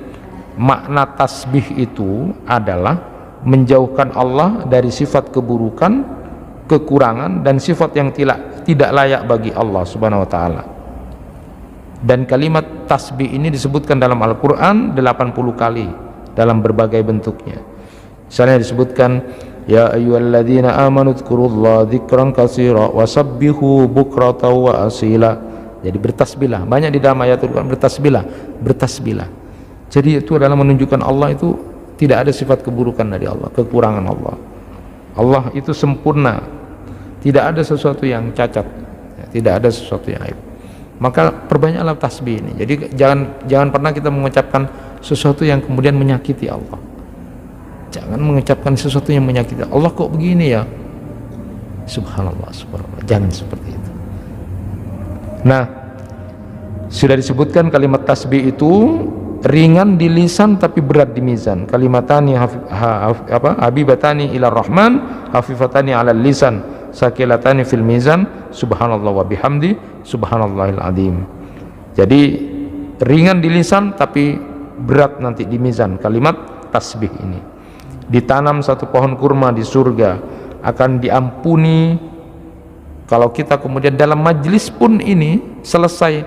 Makna tasbih itu adalah menjauhkan Allah dari sifat keburukan, kekurangan dan sifat yang tidak layak bagi Allah Subhanahu wa taala. Dan kalimat tasbih ini disebutkan dalam Al-Qur'an 80 kali dalam berbagai bentuknya. Misalnya disebutkan, ya ayyuhalladzina amanu dzkurullaha dzikran katsira wasabbihu bukratan wa asila. Jadi bertasbihlah, banyak di dalam ayat Al-Qur'an bertasbihlah. Jadi itu adalah menunjukkan Allah itu tidak ada sifat keburukan dari Allah, kekurangan Allah. Allah itu sempurna, tidak ada sesuatu yang cacat, tidak ada sesuatu yang aib. Maka perbanyaklah tasbih ini. Jadi jangan pernah kita mengucapkan sesuatu yang kemudian menyakiti Allah. Jangan mengucapkan sesuatu yang menyakiti Allah. Kok begini ya? Subhanallah, subhanallah. Jangan seperti itu. Nah, sudah disebutkan kalimat tasbih itu ringan di lisan tapi berat di mizan. Kalimatani habibatani ila rahman hafifatani ala lisan sakilatani fil mizan subhanallah wa bihamdi subhanallahil azim. Jadi ringan di lisan tapi berat nanti di mizan. Kalimat tasbih ini ditanam satu pohon kurma di surga, akan diampuni kalau kita kemudian dalam majlis pun ini selesai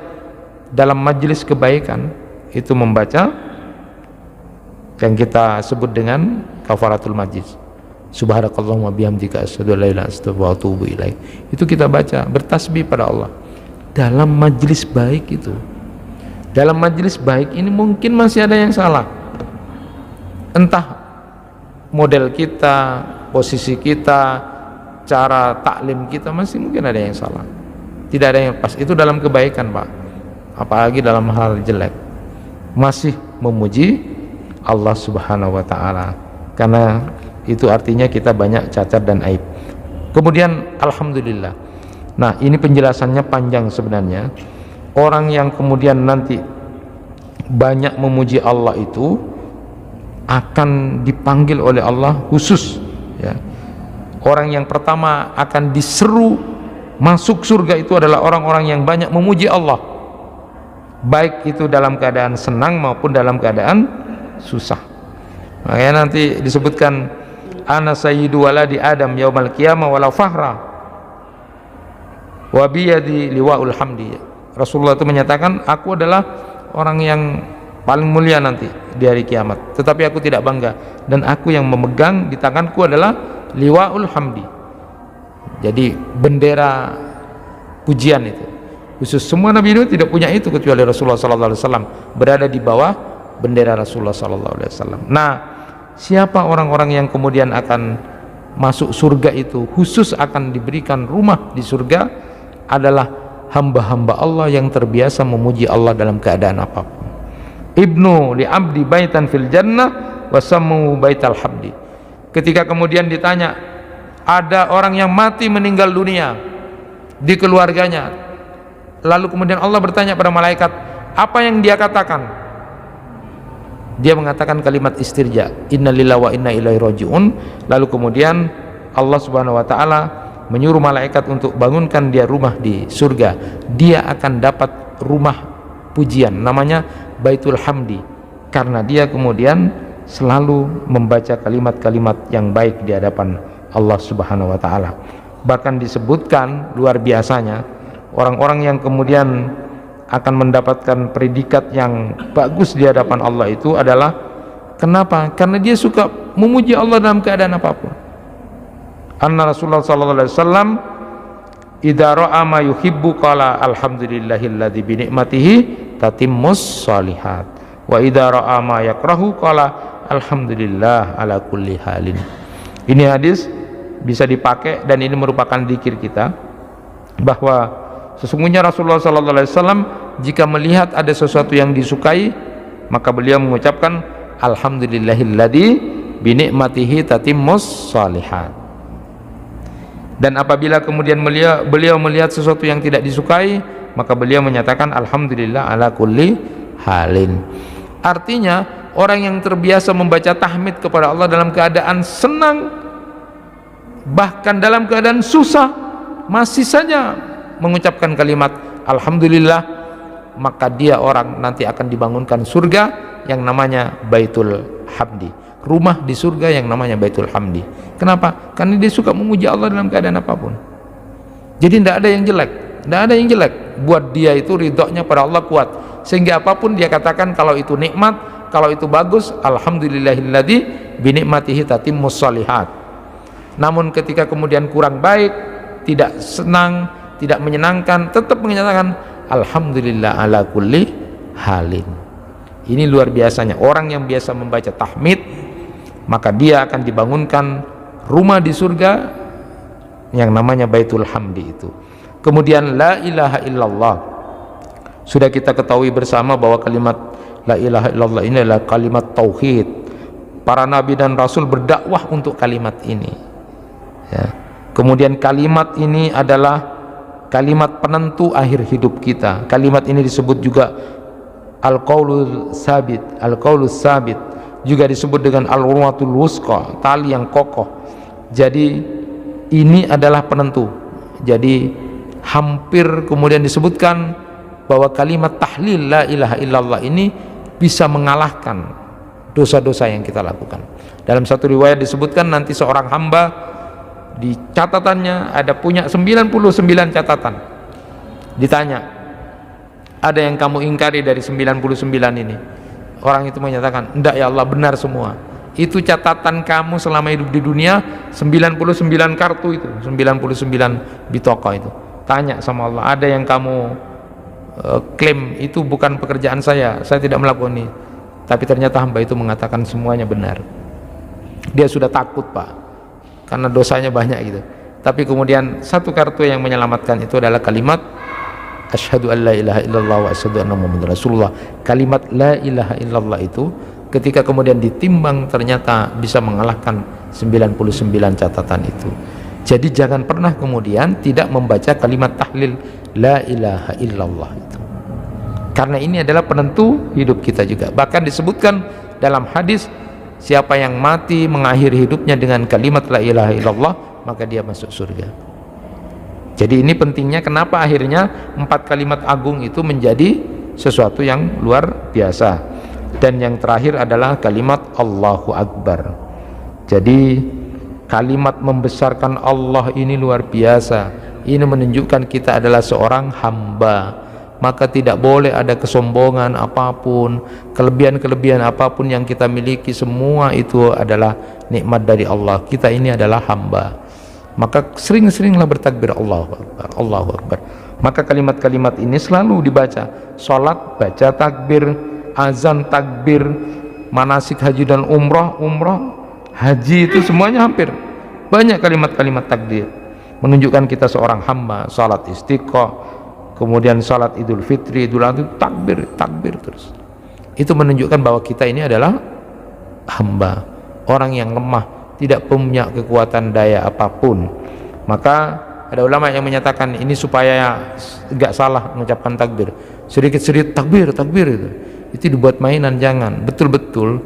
dalam majlis kebaikan itu membaca yang kita sebut dengan kafaratul majlis. Subhanakallahumma bihamdika asyhadu an la ilaha illa anta wa atubu ilaik. Itu kita baca bertasbih pada Allah dalam majlis baik itu. Dalam majlis baik ini mungkin masih ada yang salah. Entah model kita, posisi kita, cara taklim kita masih mungkin ada yang salah. Tidak ada yang pas. Itu dalam kebaikan, Pak. Apalagi dalam hal jelek. Masih memuji Allah Subhanahu wa taala, karena itu artinya kita banyak cacat dan aib. Kemudian alhamdulillah. Nah, ini penjelasannya panjang sebenarnya. Orang yang kemudian nanti banyak memuji Allah itu akan dipanggil oleh Allah khusus ya. Orang yang pertama akan diseru masuk surga itu adalah orang-orang yang banyak memuji Allah, baik itu dalam keadaan senang maupun dalam keadaan susah. Makanya nanti disebutkan ana sayyidu waladi adam yaumal qiyamah walau fakhra wa biyadi liwaul hamdi. Rasulullah itu menyatakan, aku adalah orang yang paling mulia nanti di hari kiamat, tetapi aku tidak bangga, dan aku yang memegang di tanganku adalah liwaul hamdi. Jadi bendera pujian itu khusus. Semua nabi itu tidak punya itu kecuali Rasulullah SAW, berada di bawah bendera Rasulullah SAW. Nah, siapa orang-orang yang kemudian akan masuk surga itu khusus akan diberikan rumah di surga adalah hamba-hamba Allah yang terbiasa memuji Allah dalam keadaan apapun. Ibnu li abdi baitan fil jannah wa sammu baital habdi. Ketika kemudian ditanya, ada orang yang mati meninggal dunia di keluarganya, lalu kemudian Allah bertanya pada malaikat, apa yang dia katakan? Dia mengatakan kalimat istirja, innalillahi wa inna ilaihi rajiun. Lalu kemudian Allah Subhanahu wa taala menyuruh malaikat untuk bangunkan dia rumah di surga. Dia akan dapat rumah pujian, namanya Baitul Hamdi, karena dia kemudian selalu membaca kalimat-kalimat yang baik di hadapan Allah Subhanahu wa taala. Bahkan disebutkan luar biasanya orang-orang yang kemudian akan mendapatkan predikat yang bagus di hadapan Allah itu adalah kenapa? Karena dia suka memuji Allah dalam keadaan apapun. Anna Rasulullah sallallahu alaihi wasallam idza ra'a ma yuhibbu qala alhamdulillahilladzi bi ni'matihi tatimmus shalihat wa idza ra'a ma yakrahu qala alhamdulillah ala kulli halin. Ini hadis bisa dipakai dan ini merupakan zikir kita bahwa sesungguhnya Rasulullah sallallahu alaihi wasallam jika melihat ada sesuatu yang disukai maka beliau mengucapkan alhamdulillahilladzi bi ni'matihi tatimmus shalihat. Dan apabila kemudian beliau melihat sesuatu yang tidak disukai maka beliau menyatakan alhamdulillah ala kulli halin. Artinya orang yang terbiasa membaca tahmid kepada Allah dalam keadaan senang, bahkan dalam keadaan susah, masih saja mengucapkan kalimat alhamdulillah, maka dia orang nanti akan dibangunkan surga yang namanya Baitul Hamdi, rumah di surga yang namanya Baitul Hamdi. Kenapa? Karena dia suka memuji Allah dalam keadaan apapun. Jadi tidak ada yang jelek, tidak ada yang jelek. Buat dia itu ridhonya pada Allah kuat, sehingga apapun dia katakan kalau itu nikmat, kalau itu bagus, alhamdulillahilladzi bi ni'matihi tatimmus shalihat. Namun ketika kemudian kurang baik, tidak senang, tidak menyenangkan, tetap menyatakan alhamdulillah ala kulli halin. Ini luar biasanya orang yang biasa membaca tahmid, maka dia akan dibangunkan rumah di surga yang namanya Baitul Hamdi itu. Kemudian la ilaha illallah, sudah kita ketahui bersama bahwa kalimat la ilaha illallah ini adalah kalimat tauhid. Para nabi dan rasul berdakwah untuk kalimat ini ya. Kemudian kalimat ini adalah kalimat penentu akhir hidup kita. Kalimat ini disebut juga al-qaulus sabit, al-qaulus sabit, juga disebut dengan al-urwatul wusqa, tali yang kokoh. Jadi ini adalah penentu. Jadi hampir kemudian disebutkan bahwa kalimat tahlil la ilaha illallah ini bisa mengalahkan dosa-dosa yang kita lakukan. Dalam satu riwayat disebutkan nanti seorang hamba di catatannya ada punya 99 catatan. Ditanya, ada yang kamu ingkari dari 99 ini? Orang itu menyatakan, enggak ya Allah, benar semua. Itu catatan kamu selama hidup di dunia, 99 kartu itu, 99 bitoko itu. Tanya sama Allah, ada yang kamu klaim itu bukan pekerjaan saya tidak melakukan ini. Tapi ternyata hamba itu mengatakan semuanya benar. Dia sudah takut Pak, karena dosanya banyak gitu. Tapi kemudian satu kartu yang menyelamatkan itu adalah kalimat asyhadu an la ilaha illallah wa asyhadu anna muhammadar rasulullah. Kalimat la ilaha illallah itu ketika kemudian ditimbang ternyata bisa mengalahkan 99 catatan itu. Jadi jangan pernah kemudian tidak membaca kalimat tahlil la ilaha illallah itu, karena ini adalah penentu hidup kita juga. Bahkan disebutkan dalam hadis, siapa yang mati mengakhiri hidupnya dengan kalimat la ilaha illallah maka dia masuk surga. Jadi ini pentingnya kenapa akhirnya 4 kalimat agung itu menjadi sesuatu yang luar biasa. Dan yang terakhir adalah kalimat Allahu Akbar. Jadi kalimat membesarkan Allah ini luar biasa. Ini menunjukkan kita adalah seorang hamba, maka tidak boleh ada kesombongan apapun, kelebihan-kelebihan apapun yang kita miliki, semua itu adalah nikmat dari Allah. Kita ini adalah hamba, maka sering-seringlah bertakbir Allahu Akbar, Allahu Akbar. Maka kalimat-kalimat ini selalu dibaca. Salat baca takbir, azan takbir, manasik haji dan umrah, haji itu semuanya hampir banyak kalimat-kalimat takbir menunjukkan kita seorang hamba. Salat istiqah, kemudian salat Idul Fitri, Idul Adha, takbir, takbir terus. Itu menunjukkan bahwa kita ini adalah hamba, orang yang lemah, tidak punya kekuatan daya apapun. Maka ada ulama yang menyatakan ini supaya enggak salah mengucapkan takbir. Sedikit-sedikit takbir, takbir itu dibuat mainan, jangan. Betul-betul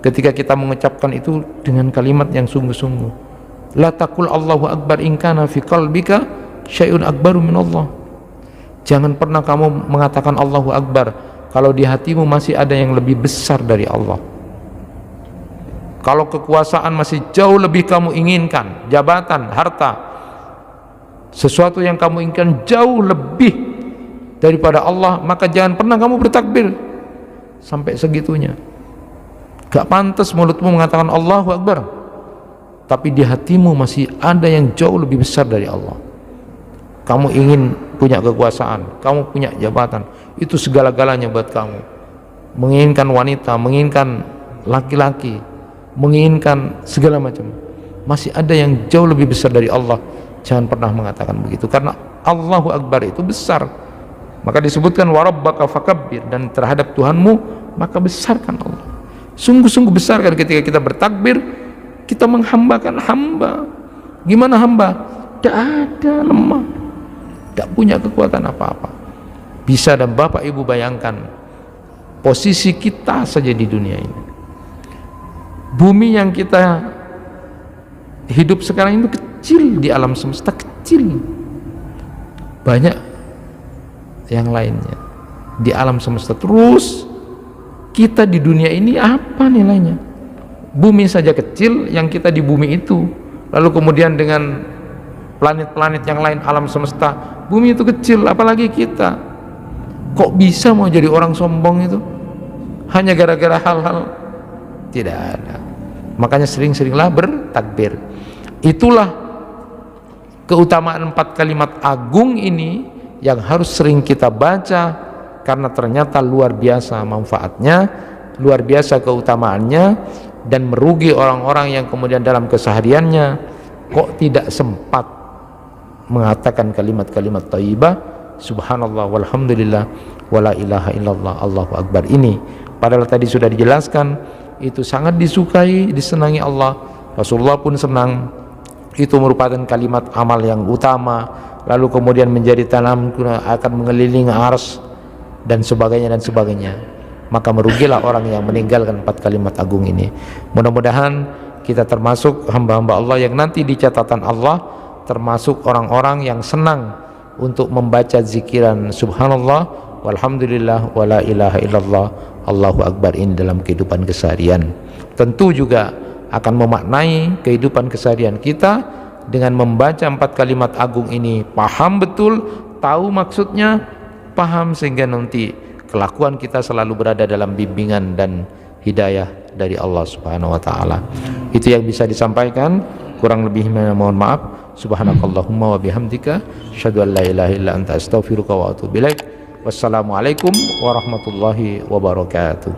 ketika kita mengucapkan itu dengan kalimat yang sungguh-sungguh. La taqul Allahu akbar in kana fi qalbika syai'un akbaru min Allah. Jangan pernah kamu mengatakan Allahu akbar kalau di hatimu masih ada yang lebih besar dari Allah. Kalau kekuasaan masih jauh lebih kamu inginkan, jabatan, harta, sesuatu yang kamu inginkan jauh lebih daripada Allah, maka jangan pernah kamu bertakbir sampai segitunya. Gak pantas mulutmu mengatakan Allahu akbar, tapi di hatimu masih ada yang jauh lebih besar dari Allah. Kamu ingin punya kekuasaan, kamu punya jabatan, itu segala-galanya buat kamu. Menginginkan wanita, menginginkan laki-laki, menginginkan segala macam, masih ada yang jauh lebih besar dari Allah. Jangan pernah mengatakan begitu, karena Allahu akbar itu besar. Maka disebutkan warabbaka fakabbir, dan terhadap Tuhanmu maka besarkan Allah. Sungguh-sungguh besarkan. Ketika kita bertakbir, kita menghambakan hamba. Gimana hamba? Tidak ada, lemah, tidak punya kekuatan apa-apa. Bisa, dan Bapak Ibu bayangkan posisi kita saja di dunia ini. Bumi yang kita hidup sekarang itu kecil di alam semesta, kecil. Banyak yang lainnya di alam semesta. Terus kita di dunia ini apa nilainya? Bumi saja kecil, yang kita di bumi itu, lalu kemudian dengan planet-planet yang lain alam semesta, bumi itu kecil, apalagi kita. Kok bisa mau jadi orang sombong itu hanya gara-gara hal-hal? Tidak ada. Makanya sering-seringlah bertakbir. Itulah keutamaan 4 kalimat agung ini yang harus sering kita baca, karena ternyata luar biasa manfaatnya, luar biasa keutamaannya, dan merugi orang-orang yang kemudian dalam kesehariannya kok tidak sempat mengatakan kalimat-kalimat thayyibah, subhanallah walhamdulillah wala ilaha illallah Allahu akbar ini. Padahal tadi sudah dijelaskan itu sangat disukai, disenangi Allah. Rasulullah pun senang. Itu merupakan kalimat amal yang utama, lalu kemudian menjadi tanam akan mengelilingi ars dan sebagainya dan sebagainya. Maka merugilah orang yang meninggalkan 4 kalimat agung ini. Mudah-mudahan kita termasuk hamba-hamba Allah yang nanti di catatan Allah termasuk orang-orang yang senang untuk membaca zikiran subhanallah walhamdulillah wala ilaha illallah Allahu akbar ini dalam kehidupan keseharian. Tentu juga akan memaknai kehidupan keseharian kita dengan membaca 4 kalimat agung ini, paham betul, tahu maksudnya, paham, sehingga nanti kelakuan kita selalu berada dalam bimbingan dan hidayah dari Allah Subhanahu wa taala. Itu yang bisa disampaikan, kurang lebihnya mohon maaf. Subhanakallahumma wa bihamdika asyhadu an la ilaha illa anta astaghfiruka wa atubu ilaik. Wassalamualaikum warahmatullahi wabarakatuh.